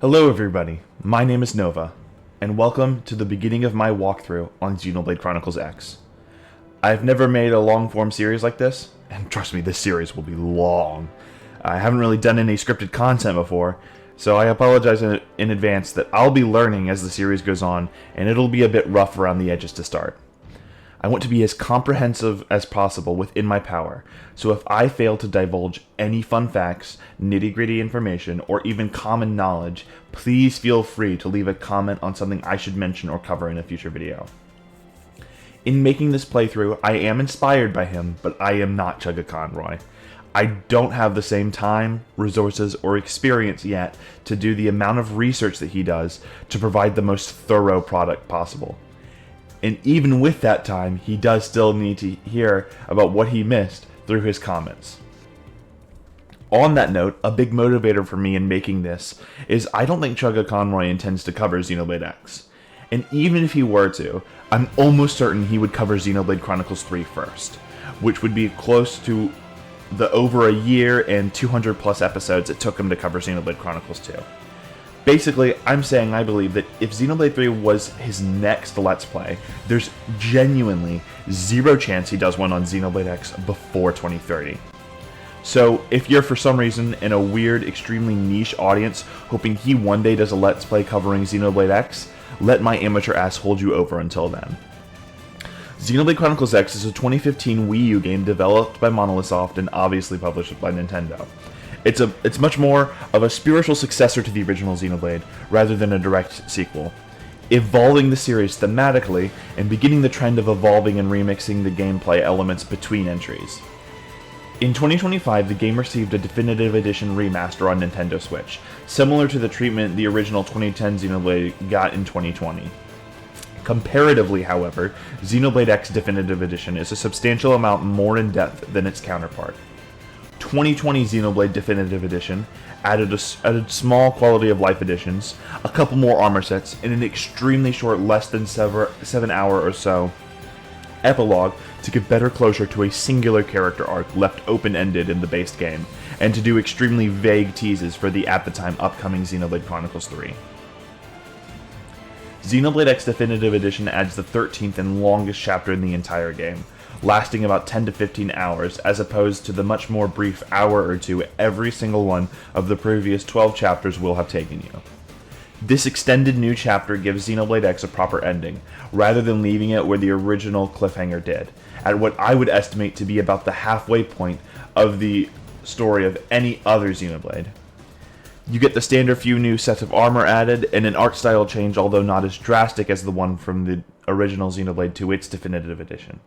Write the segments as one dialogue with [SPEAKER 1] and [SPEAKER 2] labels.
[SPEAKER 1] Hello everybody, my name is Nova, and welcome to the beginning of my walkthrough on Xenoblade Chronicles X. I've never made a long-form series like this, and trust me, this series will be long. I haven't really done any scripted content before, so I apologize in advance that I'll be learning as the series goes on, and it'll be a bit rough around the edges to start. I want to be as comprehensive as possible within my power, so if I fail to divulge any fun facts, nitty-gritty information, or even common knowledge, please feel free to leave a comment on something I should mention or cover in a future video. In making this playthrough, I am inspired by him, but I am not Chugga Conroy. I don't have the same time, resources, or experience yet to do the amount of research that he does to provide the most thorough product possible. And even with that time, he does still need to hear about what he missed through his comments. On that note, a big motivator for me in making this is I don't think Chugga Conroy intends to cover Xenoblade X. And even if he were to, I'm almost certain he would cover Xenoblade Chronicles 3 first, which would be close to the over a year and 200 plus episodes it took him to cover Xenoblade Chronicles 2. Basically, I'm saying I believe that if Xenoblade 3 was his next Let's Play, there's genuinely zero chance he does one on Xenoblade X before 2030. So, if you're for some reason in a weird, extremely niche audience hoping he one day does a Let's Play covering Xenoblade X, let my amateur ass hold you over until then. Xenoblade Chronicles X is a 2015 Wii U game developed by Monolith Soft and obviously published by Nintendo. It's much more of a spiritual successor to the original Xenoblade, rather than a direct sequel, evolving the series thematically and beginning the trend of evolving and remixing the gameplay elements between entries. In 2025, the game received a Definitive Edition remaster on Nintendo Switch, similar to the treatment the original 2010 Xenoblade got in 2020. Comparatively, however, Xenoblade X Definitive Edition is a substantial amount more in depth than its counterpart. 2020 Xenoblade Definitive Edition added small quality of life additions, a couple more armor sets, and an extremely short, less than 7 hour or so epilogue to give better closure to a singular character arc left open-ended in the base game, and to do extremely vague teases for the at the time upcoming Xenoblade Chronicles 3. Xenoblade X Definitive Edition adds the 13th and longest chapter in the entire game, lasting about 10 to 15 hours, as opposed to the much more brief hour or two every single one of the previous 12 chapters will have taken you. This extended new chapter gives Xenoblade X a proper ending, rather than leaving it where the original cliffhanger did, at what I would estimate to be about the halfway point of the story of any other Xenoblade. You get the standard few new sets of armor added, and an art style change, although not as drastic as the one from the original Xenoblade to its Definitive Edition.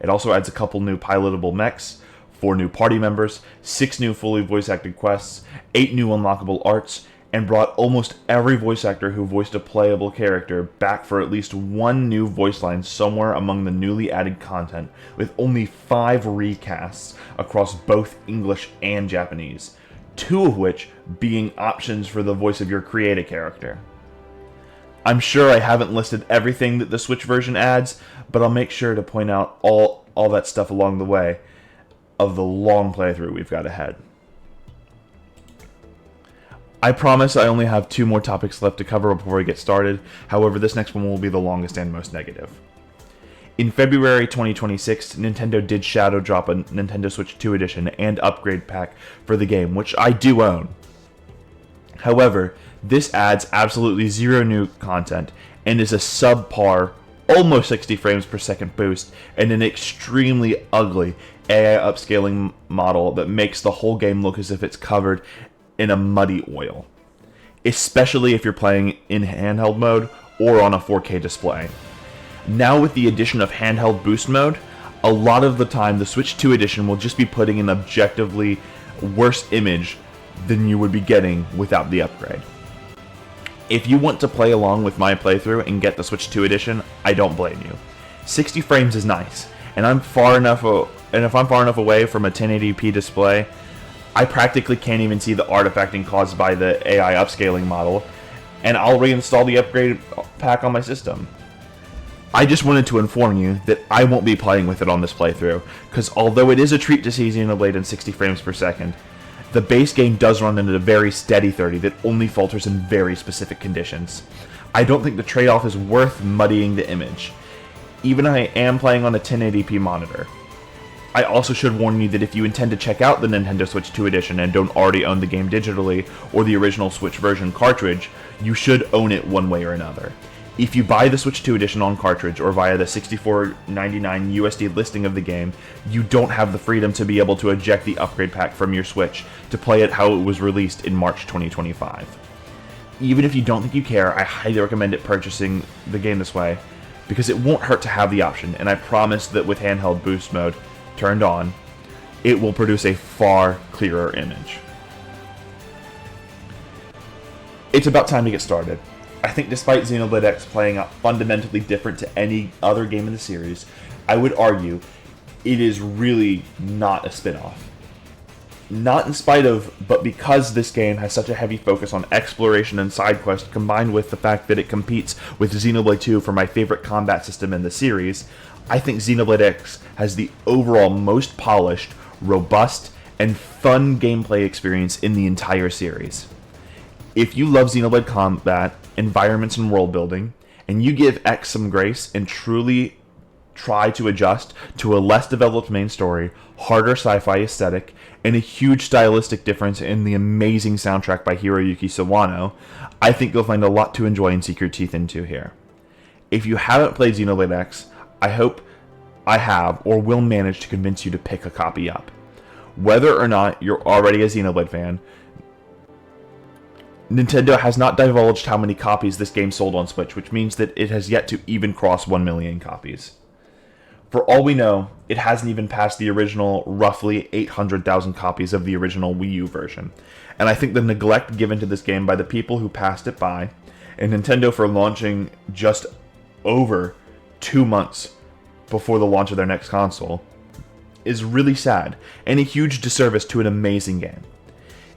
[SPEAKER 1] It also adds a couple new pilotable mechs, 4 new party members, 6 new fully voice-acted quests, 8 new unlockable arts, and brought almost every voice actor who voiced a playable character back for at least one new voice line somewhere among the newly added content, with only 5 recasts across both English and Japanese, 2 of which being options for the voice of your created character. I'm sure I haven't listed everything that the Switch version adds, but I'll make sure to point out all that stuff along the way of the long playthrough we've got ahead. I promise I only have 2 more topics left to cover before we get started, however this next one will be the longest and most negative. In February 2026, Nintendo did shadow drop a Nintendo Switch 2 edition and upgrade pack for the game, which I do own. However, this adds absolutely zero new content and is a subpar, almost 60 frames per second boost and an extremely ugly AI upscaling model that makes the whole game look as if it's covered in a muddy oil, especially if you're playing in handheld mode or on a 4K display. Now with the addition of handheld boost mode, a lot of the time the Switch 2 edition will just be putting an objectively worse image than you would be getting without the upgrade. If you want to play along with my playthrough and get the Switch 2 edition, I don't blame you. 60 frames is nice, and if I'm far enough away from a 1080p display, I practically can't even see the artifacting caused by the AI upscaling model, and I'll reinstall the upgrade pack on my system. I just wanted to inform you that I won't be playing with it on this playthrough, because although it is a treat to see Xenoblade in 60 frames per second, The base game does run at a very steady 30 that only falters in very specific conditions. I don't think the trade-off is worth muddying the image. Even I am playing on a 1080p monitor. I also should warn you that if you intend to check out the Nintendo Switch 2 edition and don't already own the game digitally or the original Switch version cartridge, you should own it one way or another. If you buy the Switch 2 edition on cartridge or via the $64.99 USD listing of the game, you don't have the freedom to be able to eject the upgrade pack from your Switch to play it how it was released in March 2025. Even if you don't think you care, I highly recommend it purchasing the game this way, because it won't hurt to have the option, and I promise that with handheld boost mode turned on, it will produce a far clearer image. It's about time to get started. I think despite Xenoblade X playing out fundamentally different to any other game in the series, I would argue it is really not a spin-off. Not in spite of, but because this game has such a heavy focus on exploration and side quest, combined with the fact that it competes with Xenoblade 2 for my favorite combat system in the series, I think Xenoblade X has the overall most polished, robust, and fun gameplay experience in the entire series. If you love Xenoblade combat, environments, and world building, and you give X some grace and truly try to adjust to a less developed main story, harder sci-fi aesthetic, and a huge stylistic difference in the amazing soundtrack by Hiroyuki Sawano, I think you'll find a lot to enjoy and sink your teeth into here. If you haven't played Xenoblade X, I hope I have or will manage to convince you to pick a copy up. Whether or not you're already a Xenoblade fan, Nintendo has not divulged how many copies this game sold on Switch, which means that it has yet to even cross 1 million copies. For all we know, it hasn't even passed the original roughly 800,000 copies of the original Wii U version, and I think the neglect given to this game by the people who passed it by, and Nintendo for launching just over 2 months before the launch of their next console, is really sad, and a huge disservice to an amazing game.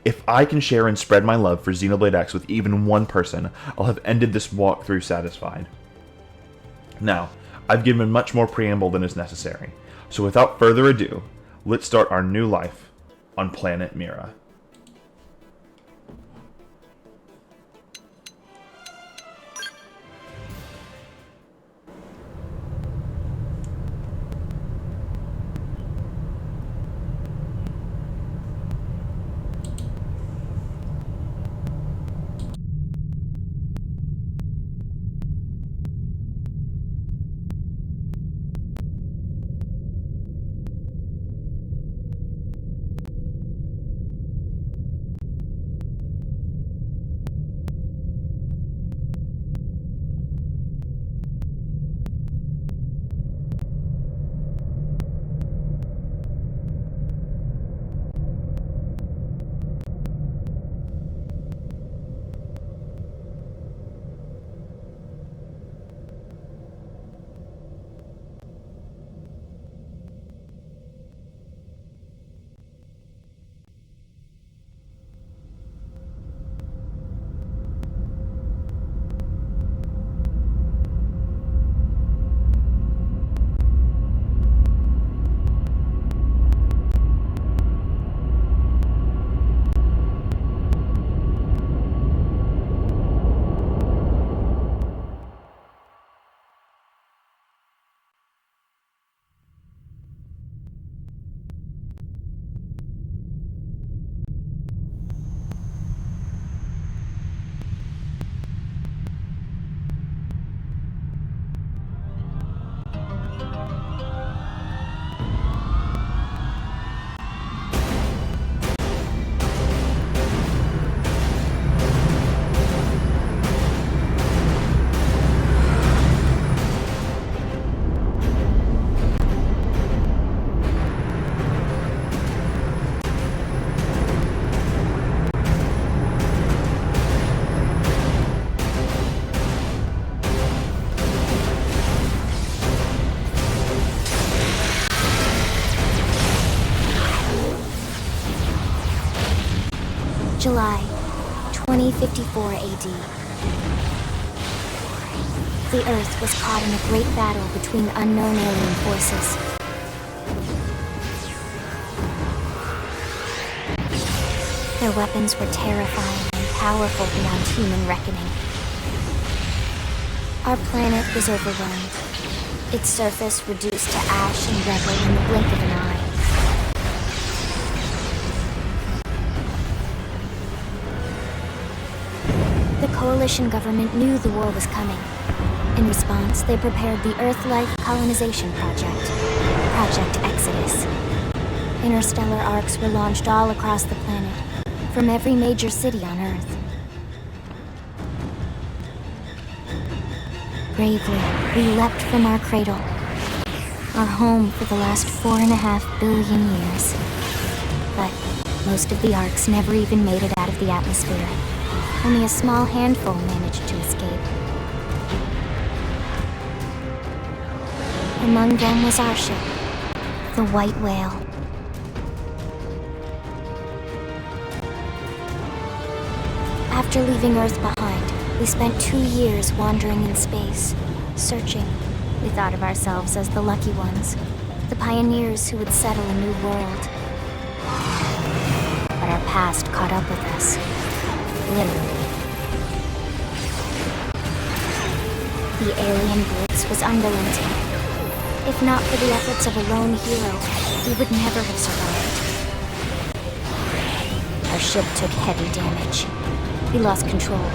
[SPEAKER 1] If I can share and spread my love for Xenoblade X with even one person, I'll have ended this walkthrough satisfied. Now, I've given much more preamble than is necessary, so without further ado, let's start our new life on planet Mira.
[SPEAKER 2] July 2054 AD. The Earth was caught in a great battle between unknown alien forces. Their weapons were terrifying and powerful beyond human reckoning. Our planet was overwhelmed, its surface reduced to ash and rubble in the blink of an eye. The Coalition government knew the war was coming. In response, they prepared the Earth-Life Colonization Project, Project Exodus. Interstellar arcs were launched all across the planet, from every major city on Earth. Bravely, we leapt from our cradle, our home for the last 4.5 billion years. But most of the arcs never even made it out of the atmosphere. Only a small handful managed to escape. Among them was our ship, the White Whale. After leaving Earth behind, we spent 2 years wandering in space, searching. We thought of ourselves as the lucky ones, the pioneers who would settle a new world. But our past caught up with us, literally. The alien blitz was unrelenting. If not for the efforts of a lone hero, we would never have survived. Our ship took heavy damage. We lost control.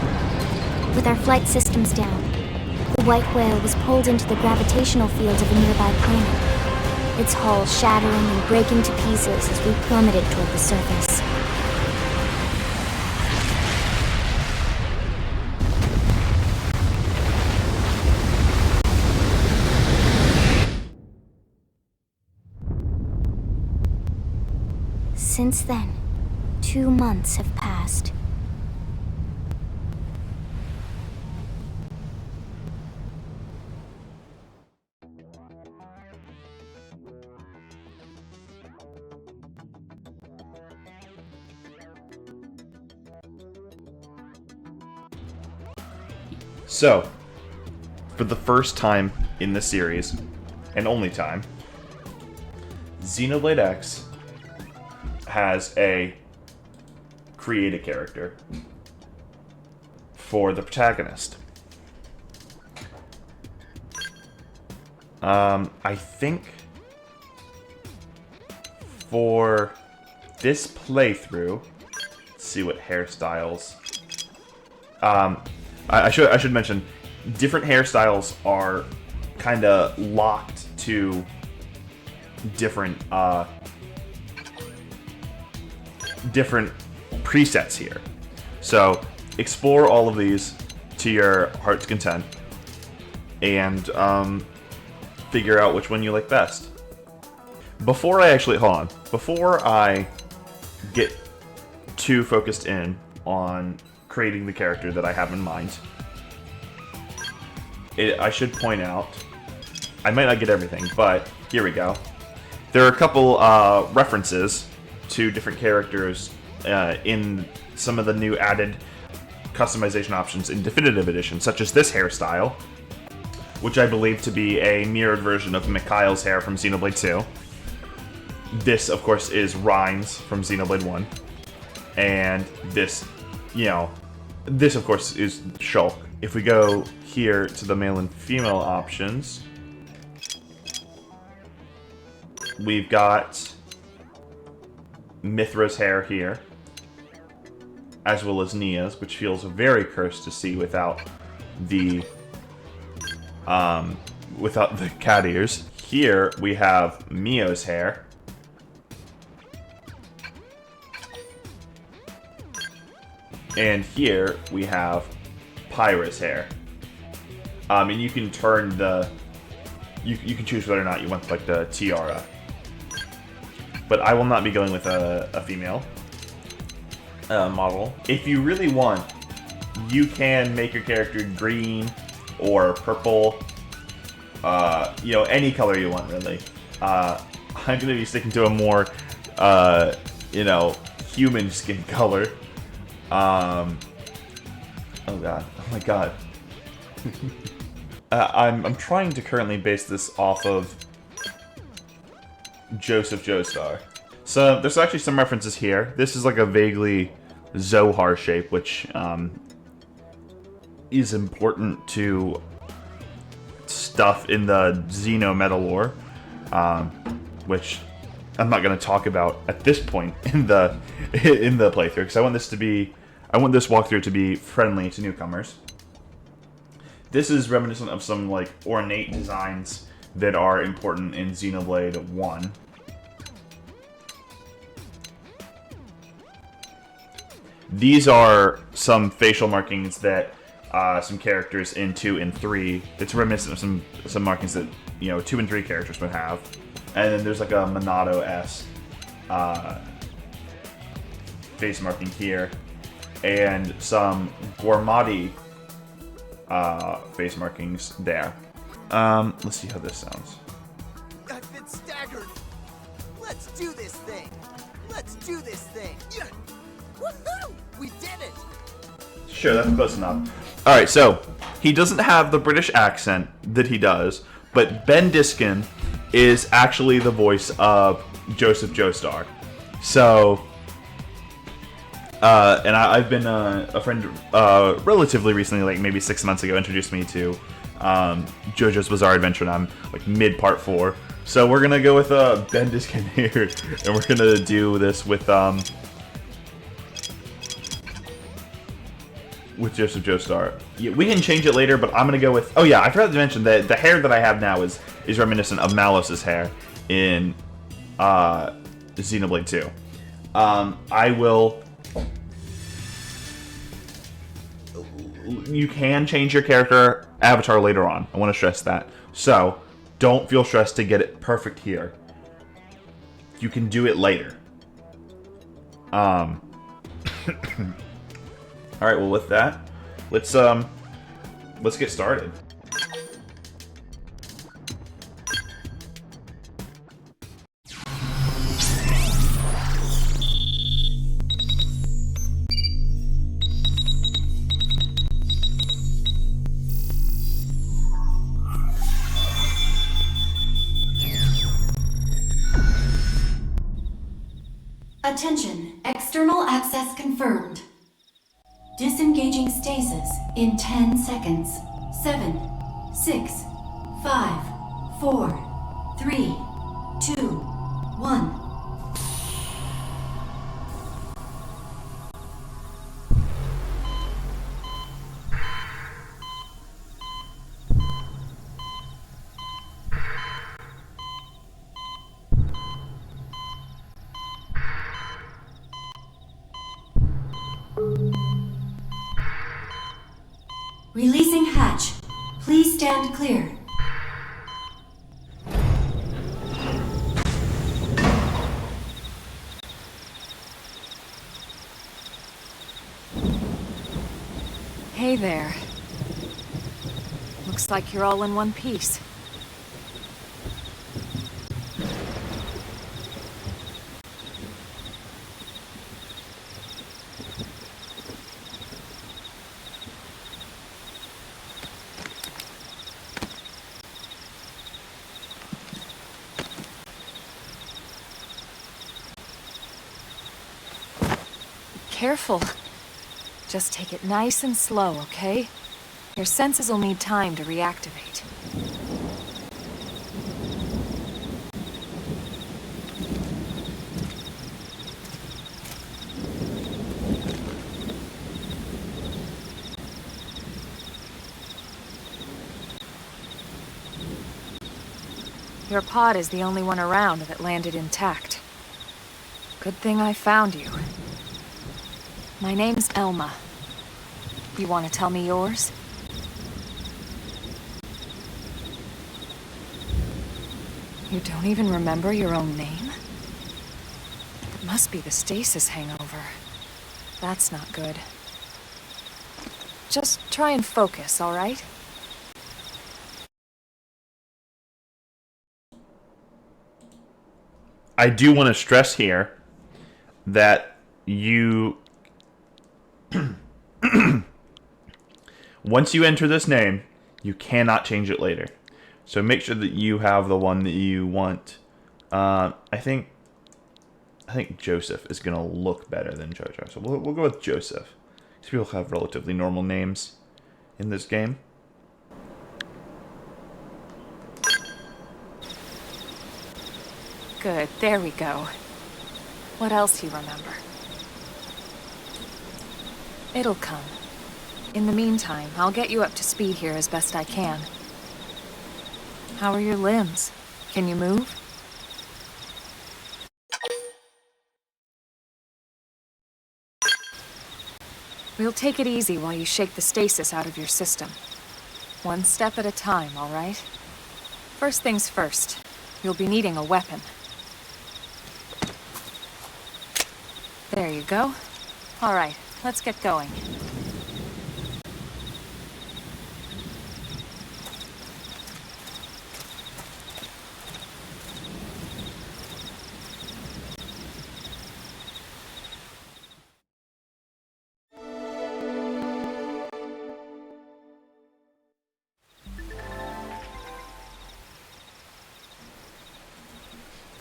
[SPEAKER 2] With our flight systems down, the White Whale was pulled into the gravitational field of a nearby planet, its hull shattering and breaking to pieces as we plummeted toward the surface. Since then, 2 months have passed.
[SPEAKER 1] So, for the first time in the series, and only time, Xenoblade X has a create a character for the protagonist. I think for this playthrough, let's see what hairstyles. I should mention, different hairstyles are kind of locked to different different presets here. So explore all of these to your heart's content and figure out which one you like best. Before I get too focused in on creating the character that I have in mind, I should point out, I might not get everything, but here we go. There are a couple references to different characters in some of the new added customization options in Definitive Edition, such as this hairstyle, which I believe to be a mirrored version of Mikhail's hair from Xenoblade 2. This, of course, is Rein's from Xenoblade 1. And this, this, of course, is Shulk. If we go here to the male and female options, we've got Mithra's hair here, as well as Nia's, which feels very cursed to see without the cat ears. Here we have Mio's hair. And here we have Pyra's hair. And you can turn you can choose whether or not you want like the tiara. But I will not be going with a female model. If you really want, you can make your character green or purple. Any color you want, really. I'm going to be sticking to a more, human skin color. Oh god. Oh my god. I'm trying to currently base this off of Joseph Joestar. So there's actually some references here. This is like a vaguely Zohar shape, which is important to stuff in the Xeno meta lore, which I'm not going to talk about at this point in the playthrough, because I want this walkthrough to be friendly to newcomers. This is reminiscent of some like ornate designs that are important in Xenoblade 1. These are some facial markings that some characters in 2 and 3. It's reminiscent of some markings that 2 and 3 characters would have. And then there's like a Monado-esque face marking here, and some Gormati face markings there. Let's see how this sounds.
[SPEAKER 3] I've been staggered. Let's do this thing. Let's do this thing. Yeah. Woohoo! We did it.
[SPEAKER 1] Sure, that's close enough. All right, so he doesn't have the British accent that he does, but Ben Diskin is actually the voice of Joseph Joestar. So, and I've been a friend relatively recently, like maybe 6 months ago, introduced me to JoJo's Bizarre Adventure, and I'm like mid part 4. So we're gonna go with Ben Diskin here, and we're gonna do this with Joseph Joestar. Yeah, we can change it later, but I'm gonna go with. Oh yeah, I forgot to mention that the hair that I have now is reminiscent of Malice's hair in Xenoblade 2. I will. You can change your character avatar later on. I want to stress that. So don't feel stressed to get it perfect here. You can do it later. All right. Well, with that, let's get started.
[SPEAKER 4] Attention, external access confirmed. Disengaging stasis in 10 seconds. 7, 6, 5, 4, 3, 2, 1. Releasing hatch. Please stand clear.
[SPEAKER 5] Hey there. Looks like you're all in one piece. Careful. Just take it nice and slow, okay? Your senses will need time to reactivate. Your pod is the only one around that landed intact. Good thing I found you. My name's Elma. You want to tell me yours? You don't even remember your own name? It must be the stasis hangover. That's not good. Just try and focus, all right?
[SPEAKER 1] I do want to stress here that you... Once you enter this name, you cannot change it later. So make sure that you have the one that you want. I think I think Joseph is going to look better than Jojo. So we'll go with Joseph. These people have relatively normal names in this game.
[SPEAKER 5] Good, there we go. What else you remember? It'll come. In the meantime, I'll get you up to speed here as best I can. How are your limbs? Can you move? We'll take it easy while you shake the stasis out of your system. One step at a time, all right? First things first, you'll be needing a weapon. There you go. All right, let's get going.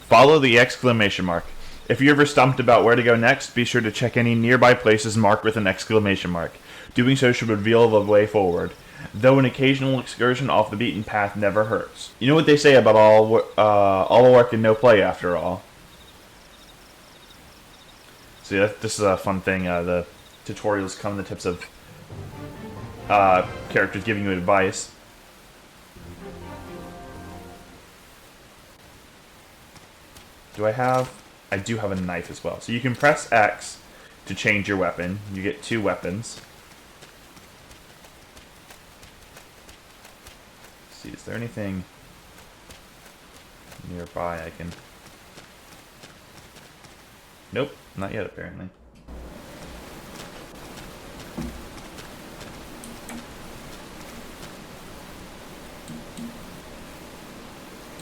[SPEAKER 1] Follow the exclamation mark. If you're ever stumped about where to go next, be sure to check any nearby places marked with an exclamation mark. Doing so should reveal the way forward, though an occasional excursion off the beaten path never hurts. You know what they say about all work and no play, after all. See, this is a fun thing. The tutorials come in the tips of characters giving you advice. I do have a knife as well. So you can press X to change your weapon. You get 2 weapons. Let's see, is there anything nearby I can... Nope, not yet apparently.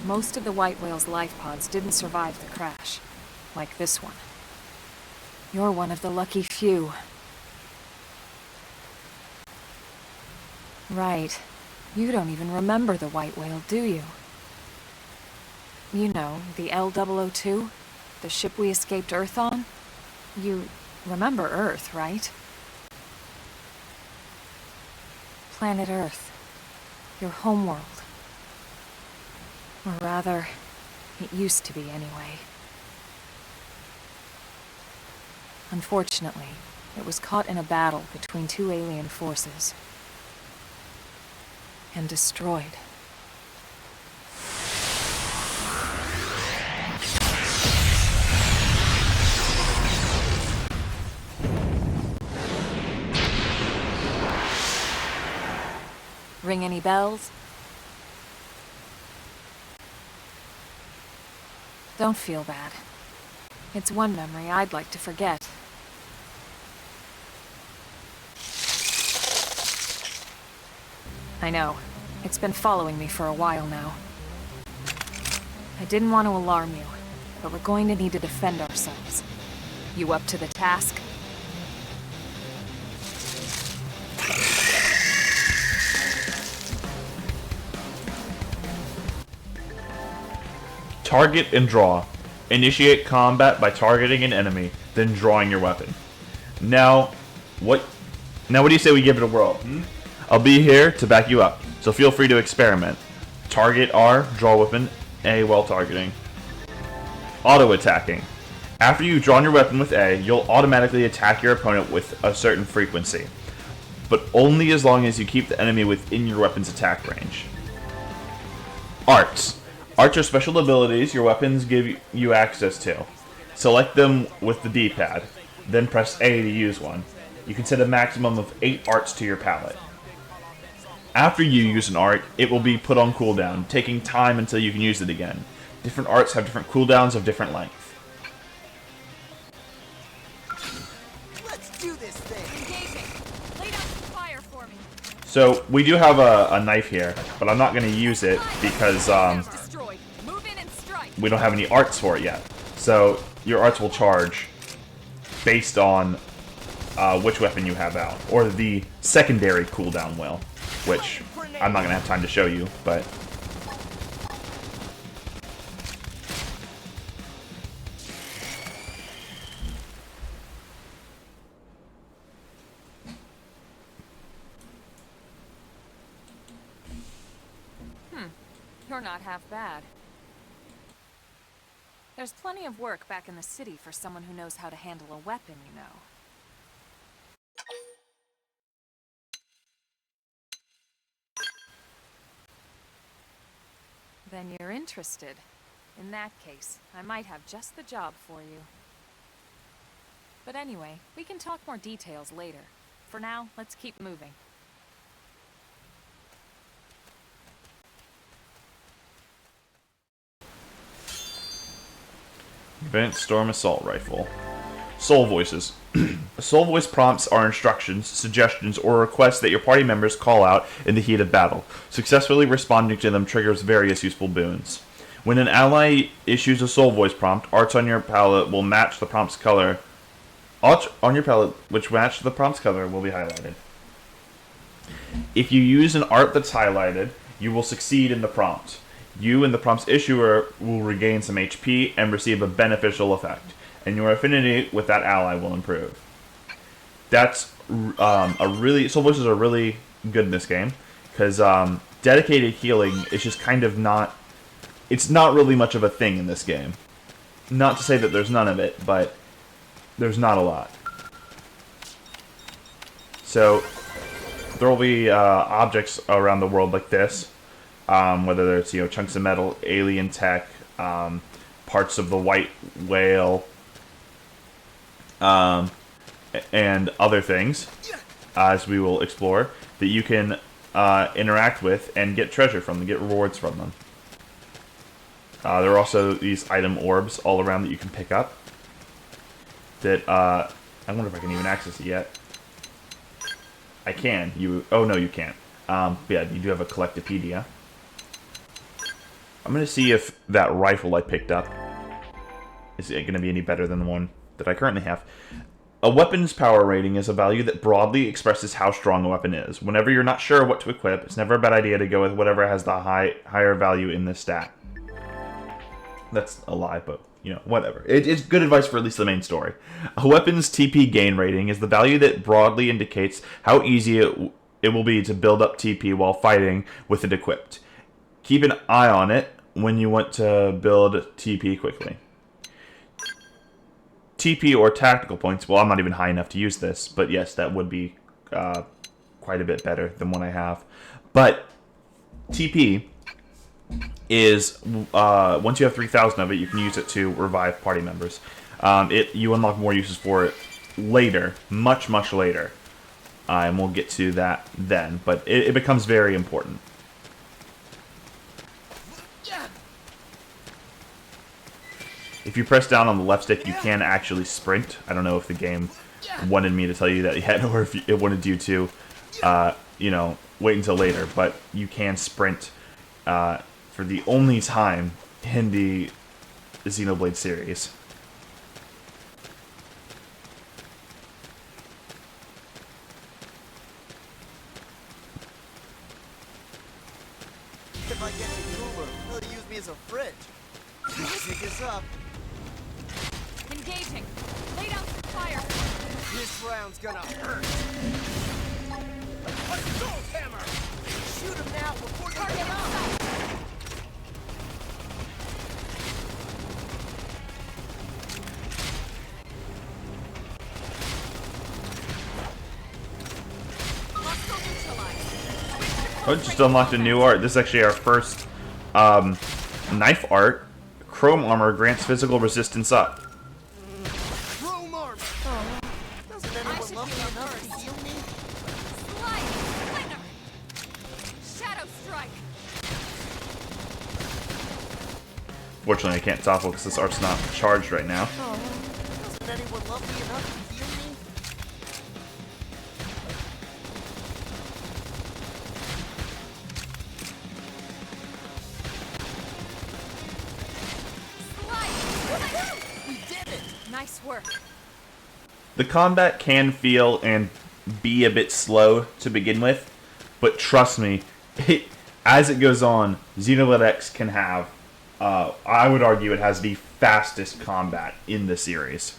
[SPEAKER 5] Most of the White Whale's life pods didn't survive the crash, like this one. You're one of the lucky few. Right. You don't even remember the White Whale, do you? You know, the L-002? The ship we escaped Earth on? You remember Earth, right? Planet Earth. Your homeworld. Or rather, it used to be anyway. Unfortunately, it was caught in a battle between 2 alien forces. And destroyed. Ring any bells? Don't feel bad. It's one memory I'd like to forget. I know. It's been following me for a while now. I didn't want to alarm you, but we're going to need to defend ourselves. You up to the task?
[SPEAKER 1] Target and draw. Initiate combat by targeting an enemy, then drawing your weapon. Now what do you say we give it a whirl? I'll be here to back you up, so feel free to experiment. Target R, draw weapon, A while targeting. Auto-attacking. After you've drawn your weapon with A, you'll automatically attack your opponent with a certain frequency, but only as long as you keep the enemy within your weapon's attack range. Arts. Arts are special abilities your weapons give you access to. Select them with the D-pad, then press A to use one. You can set a maximum of 8 arts to your palette. After you use an art, it will be put on cooldown, taking time until you can use it again. Different arts have different cooldowns of different length.
[SPEAKER 3] Let's do this thing.
[SPEAKER 5] Engaging. Lay down some fire for me.
[SPEAKER 1] So, we do have a knife here, but I'm not going to use it because
[SPEAKER 5] Destroyed. Move in and strike.
[SPEAKER 1] we don't have any arts for it yet. So, your arts will charge based on which weapon you have out. Or the secondary cooldown will, which I'm not going to have time to show you, but...
[SPEAKER 5] You're not half bad. There's plenty of work back in the city for someone who knows how to handle a weapon, you know. Then you're interested. In that case, I might have just the job for you. But anyway, we can talk more details later. For now, let's keep moving.
[SPEAKER 1] Advanced Storm Assault Rifle. Soul Voices. Soul Voice prompts are instructions, suggestions, or requests that your party members call out in the heat of battle. Successfully responding to them triggers various useful boons. When an ally issues a Soul Voice prompt, arts on your palette will match the prompt's color. Arts on your palette which match the prompt's color will be highlighted. If you use an art that's highlighted, you will succeed in the prompt. You and the prompt's issuer will regain some HP and receive a beneficial effect, and your affinity with that ally will improve. That's Soul Voices are really good in this game, because dedicated healing is just kind of not... It's not really much of a thing in this game. Not to say that there's none of it, but there's not a lot. So, there will be objects around the world like this. Whether it's chunks of metal, alien tech, parts of the white whale, and other things, as we will explore, that you can interact with and get treasure from them, get rewards from them. There are also these item orbs all around that you can pick up. That I wonder if I can even access it yet. I can. Oh no, you can't. Yeah, you do have a Collectopedia. I'm going to see if that rifle I picked up is going to be any better than the one that I currently have. A weapon's power rating is a value that broadly expresses how strong a weapon is. Whenever you're not sure what to equip, it's never a bad idea to go with whatever has the higher value in this stat. That's a lie, but, whatever. It's good advice for at least the main story. A weapon's TP gain rating is the value that broadly indicates how easy it will be to build up TP while fighting with it equipped. Keep an eye on it when you want to build TP quickly. TP or tactical points, well, I'm not even high enough to use this, but yes, that would be quite a bit better than what I have. But TP is, once you have 3,000 of it, you can use it to revive party members. You unlock more uses for it later, much, much later. And we'll get to that then, but it becomes very important. If you press down on the left stick, you can actually sprint. I don't know if the game wanted me to tell you that yet, or if it wanted you to, wait until later. But you can sprint for the only time in the Xenoblade series.
[SPEAKER 3] If I get you cooler, they'll use me as a fridge. Pick us up.
[SPEAKER 5] Engaging. Lay down some fire.
[SPEAKER 3] This round's gonna hurt. Assault hammer! Shoot him now before they get up!
[SPEAKER 1] I just unlocked a new art. This is actually our first knife art. Chrome armor grants physical resistance up.
[SPEAKER 3] Chrome armor! Doesn't anyone love me enough to heal me?
[SPEAKER 5] Shadow strike.
[SPEAKER 1] Fortunately, I can't topple because this art's not charged right now.
[SPEAKER 3] Doesn't anyone love me enough to heal me?
[SPEAKER 5] Nice work.
[SPEAKER 1] The combat can feel and be a bit slow to begin with, but trust me, as it goes on, Xenoblade X can have, I would argue it has the fastest combat in the series.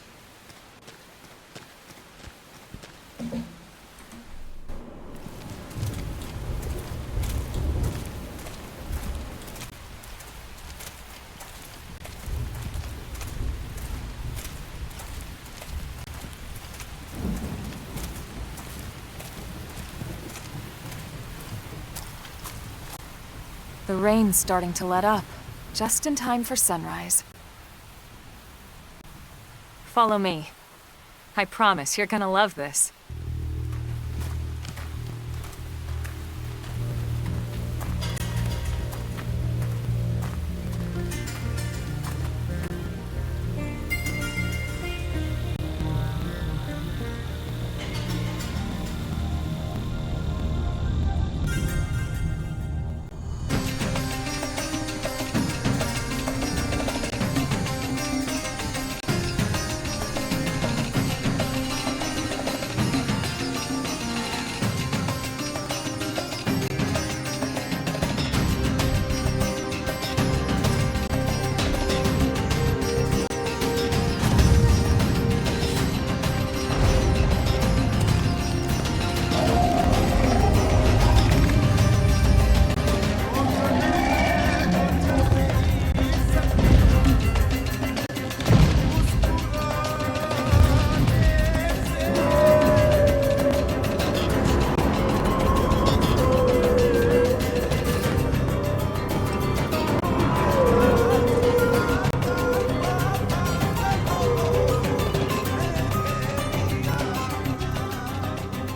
[SPEAKER 5] The rain's starting to let up, just in time for sunrise. Follow me. I promise you're gonna love this.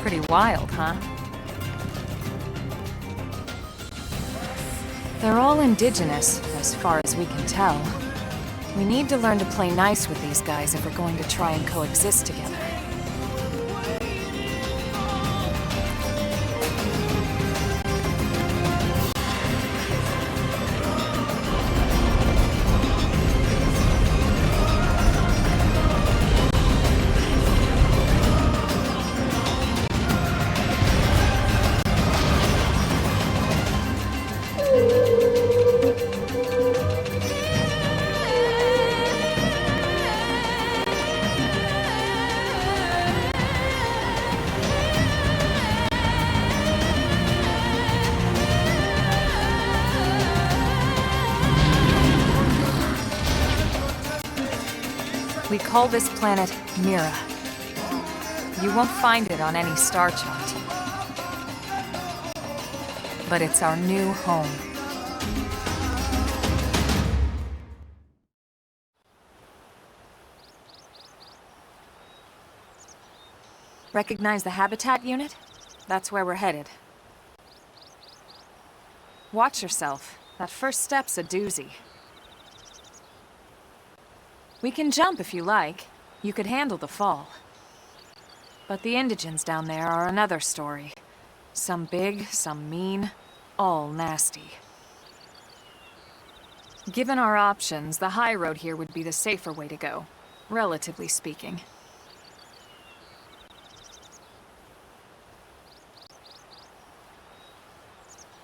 [SPEAKER 5] Pretty wild, huh? They're all indigenous, as far as we can tell. We need to learn to play nice with these guys if we're going to try and coexist together. We call this planet Mira. You won't find it on any star chart. But it's our new home. Recognize the habitat unit? That's where we're headed. Watch yourself. That first step's a doozy. We can jump if you like. You could handle the fall. But the indigents down there are another story. Some big, some mean, all nasty. Given our options, the high road here would be the safer way to go, relatively speaking.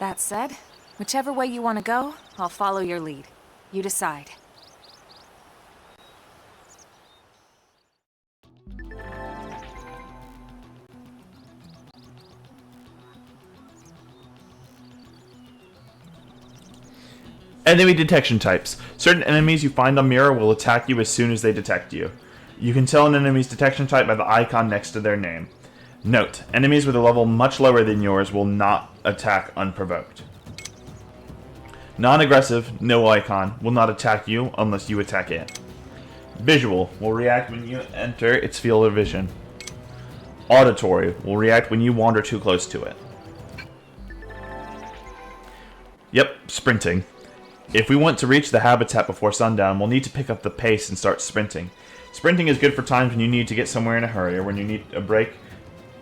[SPEAKER 5] That said, whichever way you want to go, I'll follow your lead. You decide.
[SPEAKER 1] Enemy detection types. Certain enemies you find on Mira will attack you as soon as they detect you. You can tell an enemy's detection type by the icon next to their name. Note, enemies with a level much lower than yours will not attack unprovoked. Non-aggressive, no icon, will not attack you unless you attack it. Visual will react when you enter its field of vision. Auditory will react when you wander too close to it. Yep, sprinting. If we want to reach the habitat before sundown, we'll need to pick up the pace and start sprinting. Sprinting is good for times when you need to get somewhere in a hurry or when you need a break.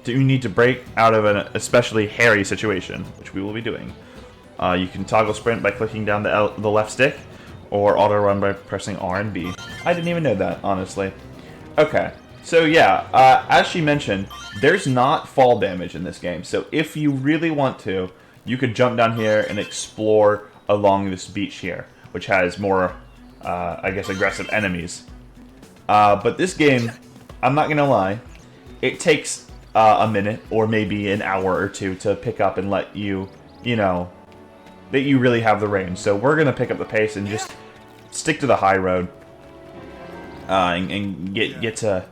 [SPEAKER 1] You need to break out of an especially hairy situation, which we will be doing. You can toggle sprint by clicking down the left stick, or auto run by pressing R and B. I didn't even know that, honestly. Okay, so yeah, as she mentioned, there's not fall damage in this game. So if you really want to, you could jump down here and explore along this beach here, which has more, I guess, aggressive enemies. But this game, I'm not gonna lie, it takes a minute or maybe an hour or two to pick up and let you, that you really have the range. So we're gonna pick up the pace and just stick to the high road and get to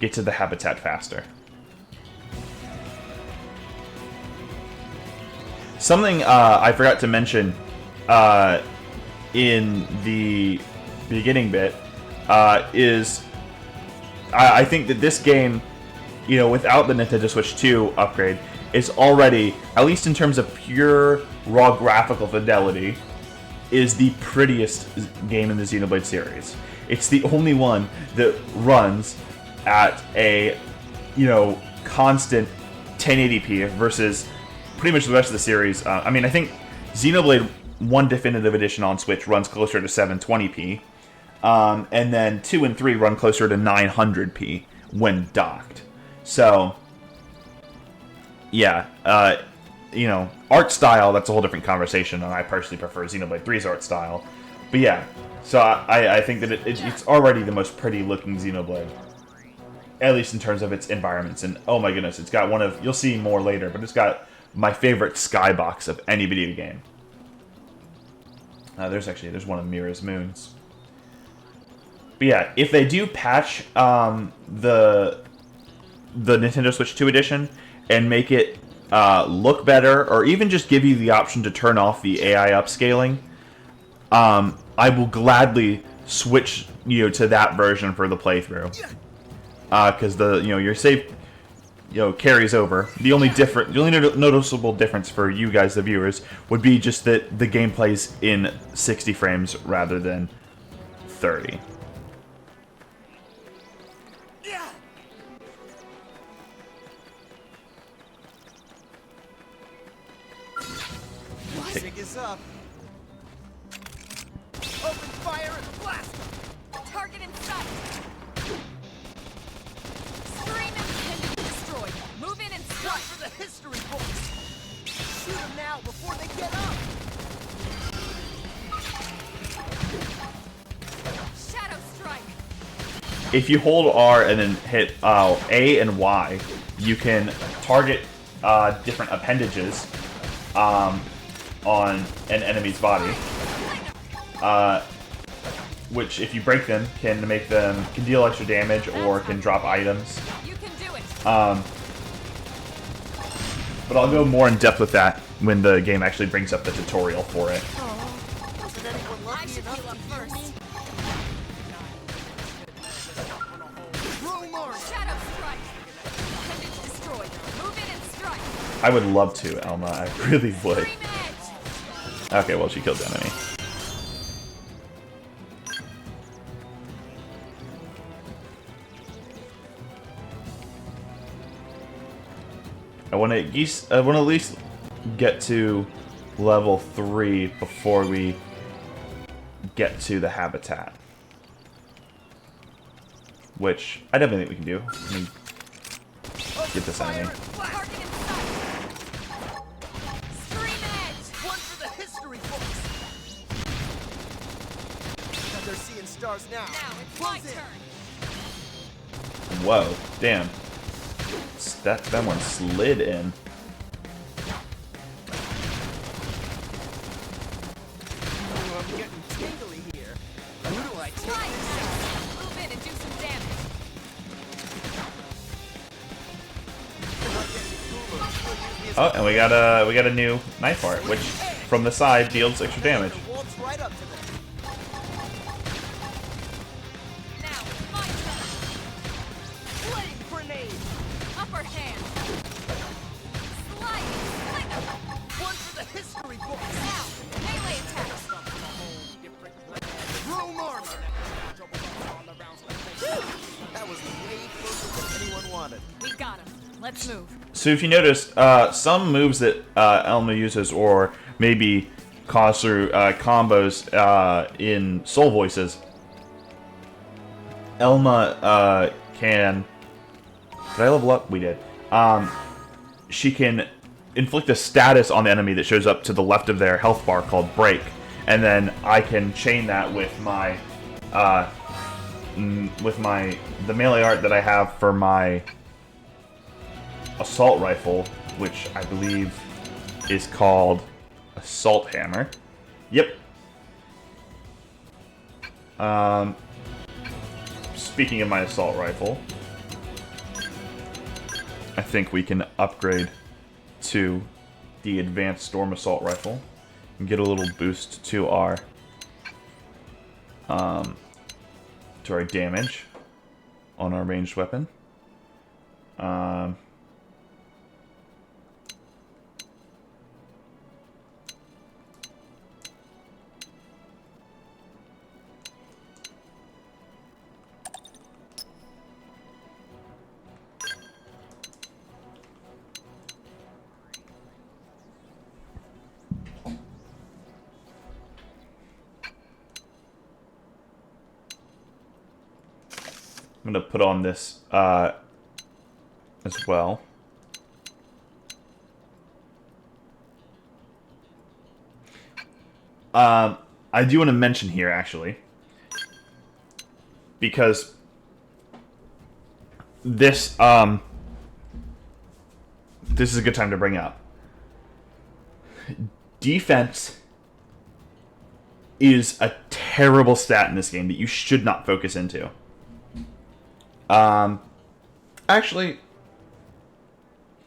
[SPEAKER 1] the habitat faster. Something I forgot to mention in the beginning bit is I think that this game, you know, without the Nintendo Switch 2 upgrade, is already, at least in terms of pure raw graphical fidelity, is the prettiest game in the Xenoblade series. It's the only one that runs at a, you know, constant 1080p versus pretty much the rest of the series. I mean, I think Xenoblade 1 Definitive Edition on Switch runs closer to 720p, and then 2 and 3 run closer to 900p when docked. So, yeah, you know, art style, that's a whole different conversation, and I personally prefer Xenoblade 3's art style. But yeah, so I think that it's already the most pretty looking Xenoblade, at least in terms of its environments. And oh my goodness, it's got one of, you'll see more later, but it's got my favorite skybox of any video game. There's one of Mira's moons. But yeah, if they do patch the Nintendo Switch 2 edition and make it look better, or even just give you the option to turn off the AI upscaling, I will gladly switch to that version for the playthrough, because your save carries over. The only noticeable difference for you guys, the viewers, would be just that the game plays in 60 frames rather than 30.
[SPEAKER 3] Pick us up. Open fire and blast them.
[SPEAKER 5] Target in sight. Scream and destroy. Move in and
[SPEAKER 3] Strike for the history books. Shoot them now before they get up.
[SPEAKER 5] Shadow strike.
[SPEAKER 1] If you hold R and then hit A and Y, you can target different appendages on an enemy's body, which, if you break them, can deal extra damage or can drop items.
[SPEAKER 5] You can do it.
[SPEAKER 1] But I'll go more in depth with that when the game actually brings up the tutorial for it.
[SPEAKER 3] Wasn't anyone
[SPEAKER 5] I
[SPEAKER 3] lucky
[SPEAKER 5] should
[SPEAKER 3] enough
[SPEAKER 5] heal up
[SPEAKER 3] to hear
[SPEAKER 5] first.
[SPEAKER 3] me? Roam on.
[SPEAKER 5] Shadow strike. Appendage destroyed. Move in and strike.
[SPEAKER 1] I would love to, Elma. I really would.
[SPEAKER 5] Scream edge.
[SPEAKER 1] Okay, well, she killed the enemy. I want to at least get to level 3 before we get to the habitat, which I definitely think we can do. Let me get this enemy.
[SPEAKER 5] Target in sight. Scream edge.
[SPEAKER 3] One for the history books. And they're seeing stars now.
[SPEAKER 5] Now it's my
[SPEAKER 3] Close in.
[SPEAKER 5] turn.
[SPEAKER 1] Whoa, damn. That one slid in.
[SPEAKER 3] Oh, I'm getting tingly here. Who do I take
[SPEAKER 5] Right.
[SPEAKER 3] this out?
[SPEAKER 5] Move in and do some damage.
[SPEAKER 1] Oh, and we got a new knife art, which from the side deals extra damage.
[SPEAKER 3] Waltz right up to them.
[SPEAKER 5] Now it's my turn.
[SPEAKER 3] Flame grenade.
[SPEAKER 5] Upper hand. Slide. Sling 'em.
[SPEAKER 3] One for the history books.
[SPEAKER 5] Now melee attacks.
[SPEAKER 3] Roam armor. That was way closer than anyone wanted.
[SPEAKER 5] We got him. Let's move.
[SPEAKER 1] So if you notice, some moves that Elma uses, or maybe cause through combos in Soul Voices, Elma can... Did I level up? We did. She can inflict a status on the enemy that shows up to the left of their health bar called Break, and then I can chain that with my the melee art that I have for my assault rifle, which I believe is called Assault Hammer. Yep. Speaking of my assault rifle, I think we can upgrade to the Advanced Storm Assault Rifle. get a little boost to our damage on our ranged weapon. I'm going to put on this as well. I do want to mention here, actually, because this is a good time to bring up. Defense is a terrible stat in this game that you should not focus into. Actually,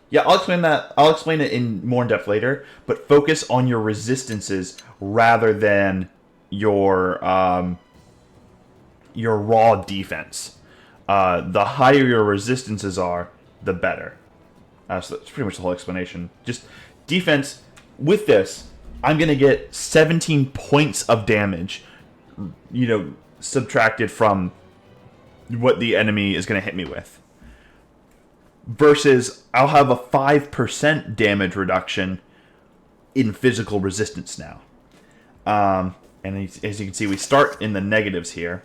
[SPEAKER 1] yeah, I'll explain that. I'll explain it in more in depth later. But focus on your resistances rather than your raw defense. The higher your resistances are, the better. So that's pretty much the whole explanation. Just defense. With this, I'm gonna get 17 points of damage, subtracted from what the enemy is going to hit me with. Versus, I'll have a 5% damage reduction in physical resistance now. And as you can see, we start in the negatives here.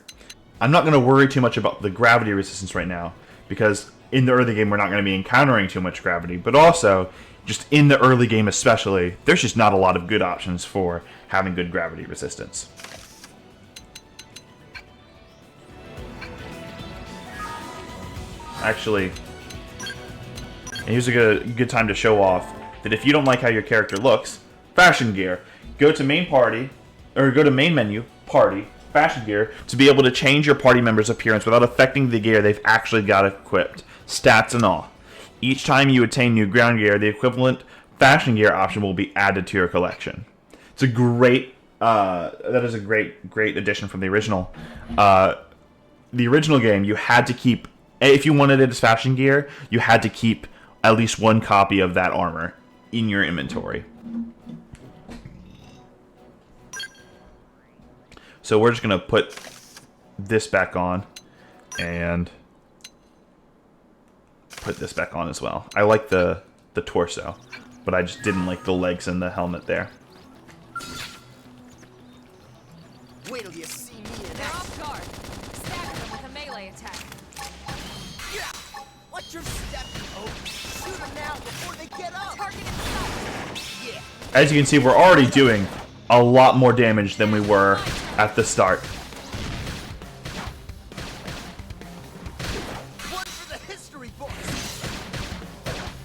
[SPEAKER 1] I'm not going to worry too much about the gravity resistance right now, because in the early game, we're not going to be encountering too much gravity. But also, just in the early game especially, there's just not a lot of good options for having good gravity resistance. Actually, here's a good time to show off that if you don't like how your character looks, fashion gear. Go to main party, or go to main menu, party, fashion gear, to be able to change your party member's appearance without affecting the gear they've actually got equipped, stats and all. Each time you attain new ground gear, the equivalent fashion gear option will be added to your collection. It's a great, that is a great addition from the original. The original game, you had to keep, if you wanted it as fashion gear, you had to keep at least one copy of that armor in your inventory. So we're just going to put this back on and put this back on as well. I like the torso, but I just didn't like the legs and the helmet there.
[SPEAKER 3] Wait till you see me in
[SPEAKER 5] They're
[SPEAKER 3] action.
[SPEAKER 5] off guard. Stagger them with a melee attack.
[SPEAKER 3] Yeah. Watch your step. Oh, shoot them now before they get up.
[SPEAKER 5] Target in sight.
[SPEAKER 3] Yeah.
[SPEAKER 1] As you can see, we're already doing a lot more damage than we were at the start.
[SPEAKER 3] One for the history books.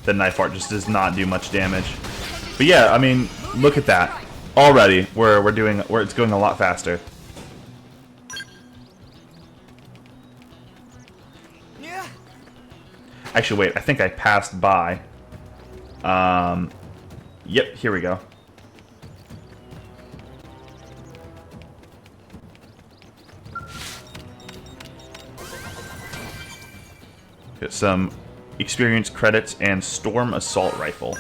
[SPEAKER 1] The knife art just does not do much damage. But yeah, I mean, look at that. Already, it's going a lot faster.
[SPEAKER 3] Yeah.
[SPEAKER 1] Actually, wait, I think I passed by. Yep, here we go. Get some experience credits and storm assault rifle.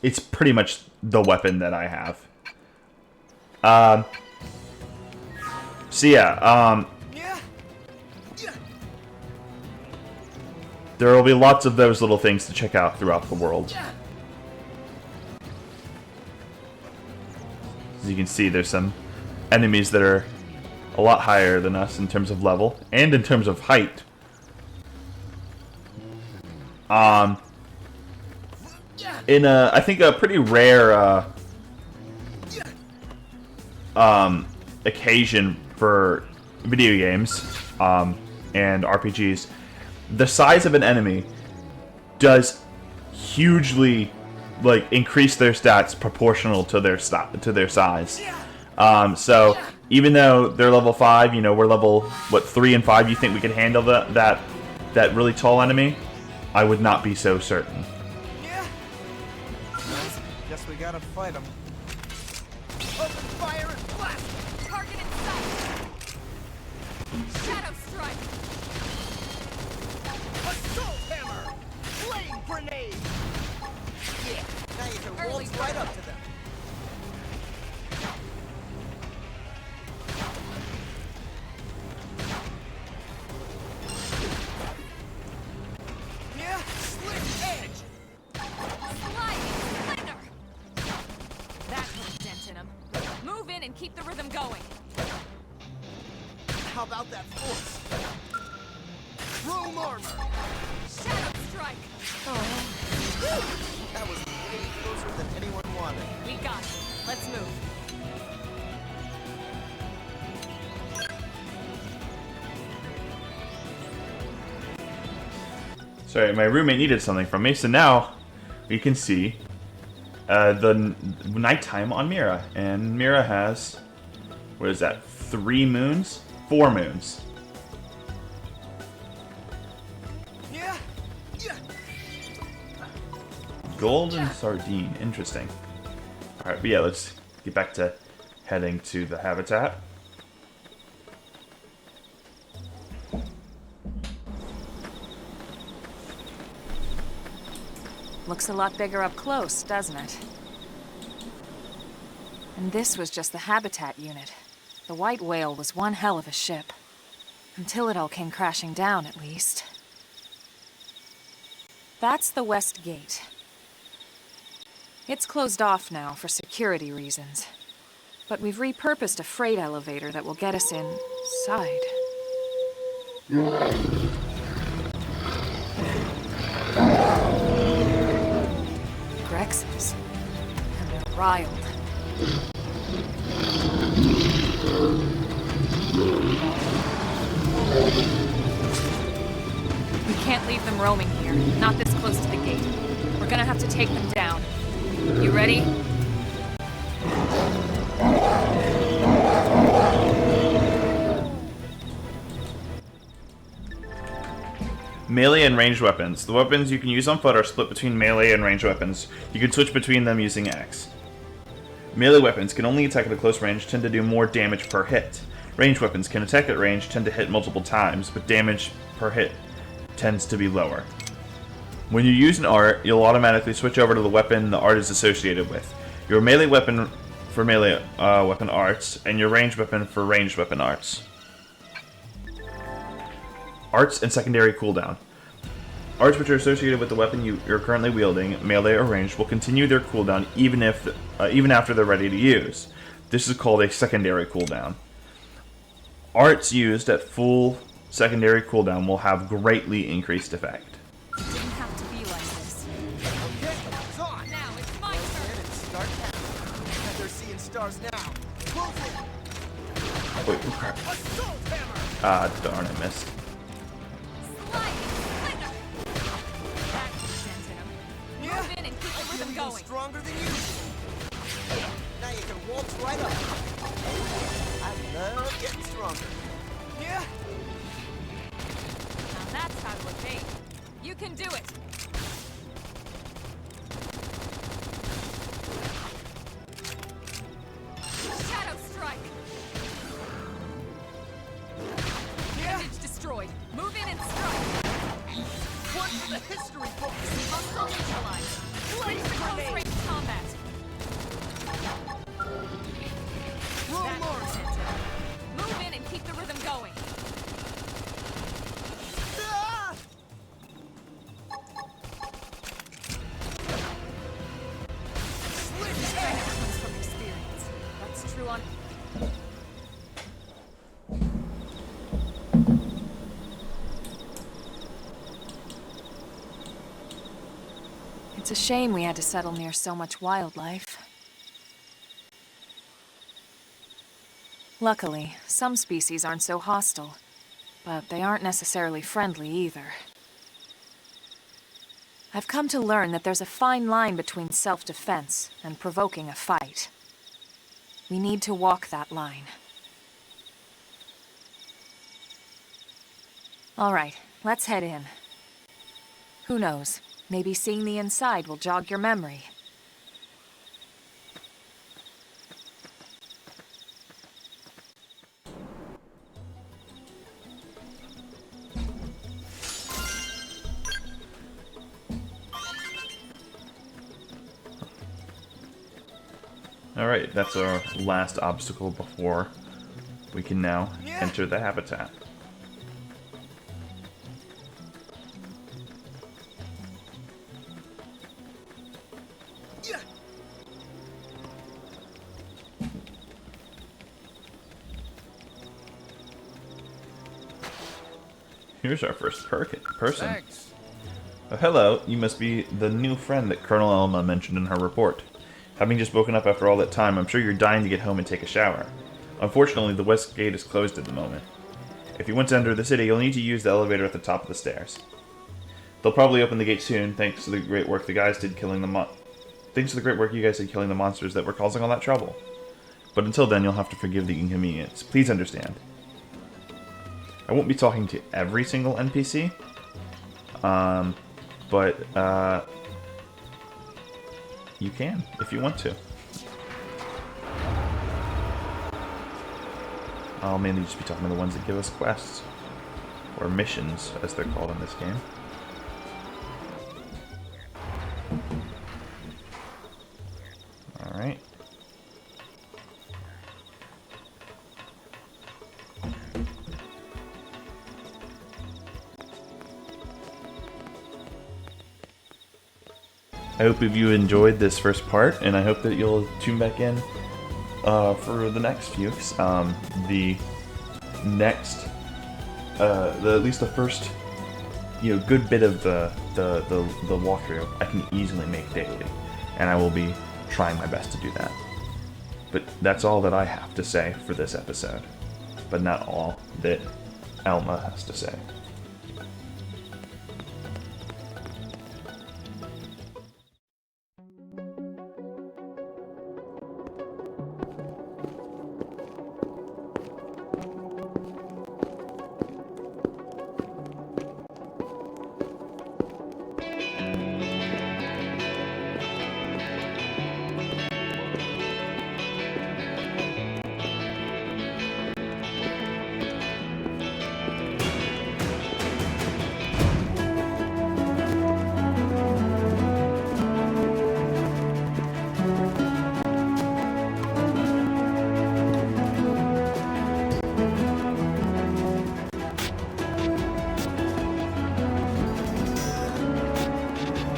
[SPEAKER 1] It's pretty much the weapon that I have. So yeah,
[SPEAKER 3] Yeah. Yeah.
[SPEAKER 1] there will be lots of those little things to check out throughout the world. As you can see, there's some enemies that are a lot higher than us in terms of level and in terms of height. In I think a pretty rare occasion for video games and RPGs, the size of an enemy does hugely increase their stats proportional to their size. So even though they're level 5, we're level 3 and 5. You think we can handle that really tall enemy? I would not be so certain.
[SPEAKER 3] Yeah. Guess we gotta fight them. Open fire and blast!
[SPEAKER 5] Target in sight! Shadow strike!
[SPEAKER 3] Assault hammer! Flame grenade! Yeah, now you can
[SPEAKER 5] Early
[SPEAKER 3] waltz right
[SPEAKER 5] bird.
[SPEAKER 3] up to them. Yeah, slick edge!
[SPEAKER 5] Sliding slinger! That put a dent in him. Move in and keep the rhythm going.
[SPEAKER 3] How about that force? Chrome armor!
[SPEAKER 5] Shadow strike!
[SPEAKER 3] That was way closer than anyone wanted.
[SPEAKER 5] We got it. Let's move.
[SPEAKER 1] Sorry, my roommate needed something from me, so now we can see the nighttime on Mira. And Mira has, what is that, 3 moons? 4 moons.
[SPEAKER 3] Yeah, yeah.
[SPEAKER 1] Golden sardine, interesting. Alright, but yeah, let's get back to heading to the habitat.
[SPEAKER 5] Looks a lot bigger up close, doesn't it? And this was just the habitat unit. The white whale was one hell of a ship. Until it all came crashing down, at least. That's the west gate. It's closed off now for security reasons. But we've repurposed a freight elevator that will get us inside. Grexes. And they're riled. We can't leave them roaming here, not this close to the gate. We're gonna have to take them down. You ready?
[SPEAKER 1] Melee and ranged weapons. The weapons you can use on foot are split between melee and ranged weapons. You can switch between them using X. Melee weapons can only attack at a close range, tend to do more damage per hit. Ranged weapons can attack at range, tend to hit multiple times, but damage per hit tends to be lower. When you use an art, you'll automatically switch over to the weapon the art is associated with. Your melee weapon for melee weapon arts, and your ranged weapon for ranged weapon arts. Arts and secondary cooldown. Arts which are associated with the weapon you're currently wielding, melee or ranged, will continue their cooldown even after they're ready to use. This is called a secondary cooldown. Arts used at full secondary cooldown will have greatly increased effect.
[SPEAKER 5] It didn't have to be like this.
[SPEAKER 3] Okay, it's on.
[SPEAKER 5] Now it's my
[SPEAKER 3] Close
[SPEAKER 5] turn.
[SPEAKER 3] in and start counting. And they're seeing stars now. Close in.
[SPEAKER 1] Wait, oh crap.
[SPEAKER 3] Assault hammer.
[SPEAKER 1] Ah, darn, I missed.
[SPEAKER 5] Sliding slinger! That put a dent in him.
[SPEAKER 3] Yeah.
[SPEAKER 5] Move in and keep the rhythm
[SPEAKER 3] Feeling
[SPEAKER 5] going.
[SPEAKER 3] stronger than usual. Now you can waltz right up. I love getting stronger. Yeah.
[SPEAKER 5] Now that's how to evade. You can do it. Shadow strike.
[SPEAKER 3] Yeah.
[SPEAKER 5] Image destroyed. Move in and strike.
[SPEAKER 3] One for the history books.
[SPEAKER 5] Hostile neutralized. Ready for close range combat.
[SPEAKER 3] Roll
[SPEAKER 5] That
[SPEAKER 3] armor.
[SPEAKER 5] put a dent in him. Move in and keep the rhythm going.
[SPEAKER 3] Ah! Slick edge.
[SPEAKER 5] Strength comes from experience. That's true on... It's a shame we had to settle near so much wildlife. Luckily, some species aren't so hostile, but they aren't necessarily friendly either. I've come to learn that there's a fine line between self-defense and provoking a fight. We need to walk that line. All right, let's head in. Who knows? Maybe seeing the inside will jog your memory.
[SPEAKER 1] Alright, that's our last obstacle before we can now enter the habitat. Here's our first person.
[SPEAKER 3] Thanks.
[SPEAKER 1] Oh, hello, you must be the new friend that Colonel Elma mentioned in her report. Having just woken up after all that time, I'm sure you're dying to get home and take a shower. Unfortunately, the west gate is closed at the moment. If you want to enter the city, you'll need to use the elevator at the top of the stairs. They'll probably open the gate soon, thanks to the great work you guys did killing the monsters that were causing all that trouble. But until then, you'll have to forgive the inconvenience. Please understand. I won't be talking to every single NPC, but you can, if you want to. I'll mainly just be talking to the ones that give us quests. Or missions, as they're called in this game. Alright. I hope you enjoyed this first part, and I hope that you'll tune back in for the next few. The next, at least the first, good bit of the walkthrough, I can easily make daily, and I will be trying my best to do that. But that's all that I have to say for this episode, but not all that Elma has to say.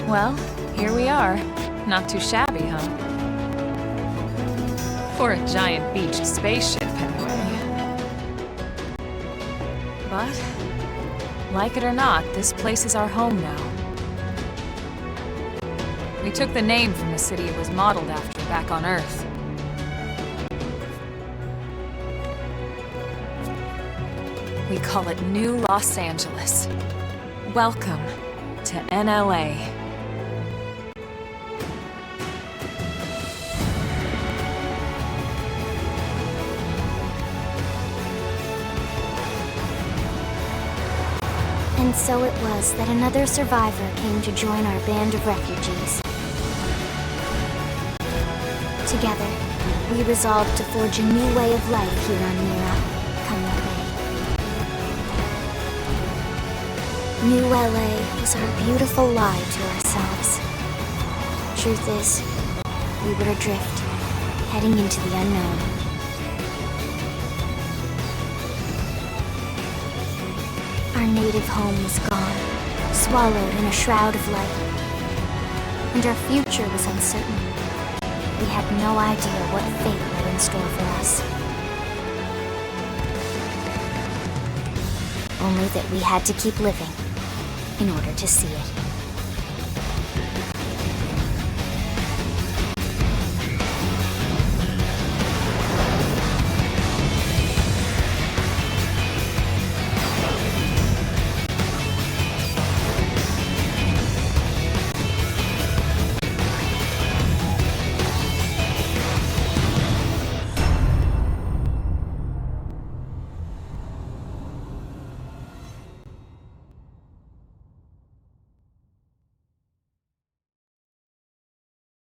[SPEAKER 5] Well, here we are. Not too shabby, huh? For a giant beach spaceship, anyway. But, like it or not, this place is our home now. We took the name from the city it was modeled after back on Earth. We call it New Los Angeles. Welcome to NLA.
[SPEAKER 2] And so it was that another survivor came to join our band of refugees. Together, we resolved to forge a new way of life here on Mira, come what may. New LA was our beautiful lie to ourselves. Truth is, we were adrift, heading into the unknown. Our native home was gone, swallowed in a shroud of light. And our future was uncertain. We had no idea what fate lay in store for us. Only that we had to keep living in order to see it.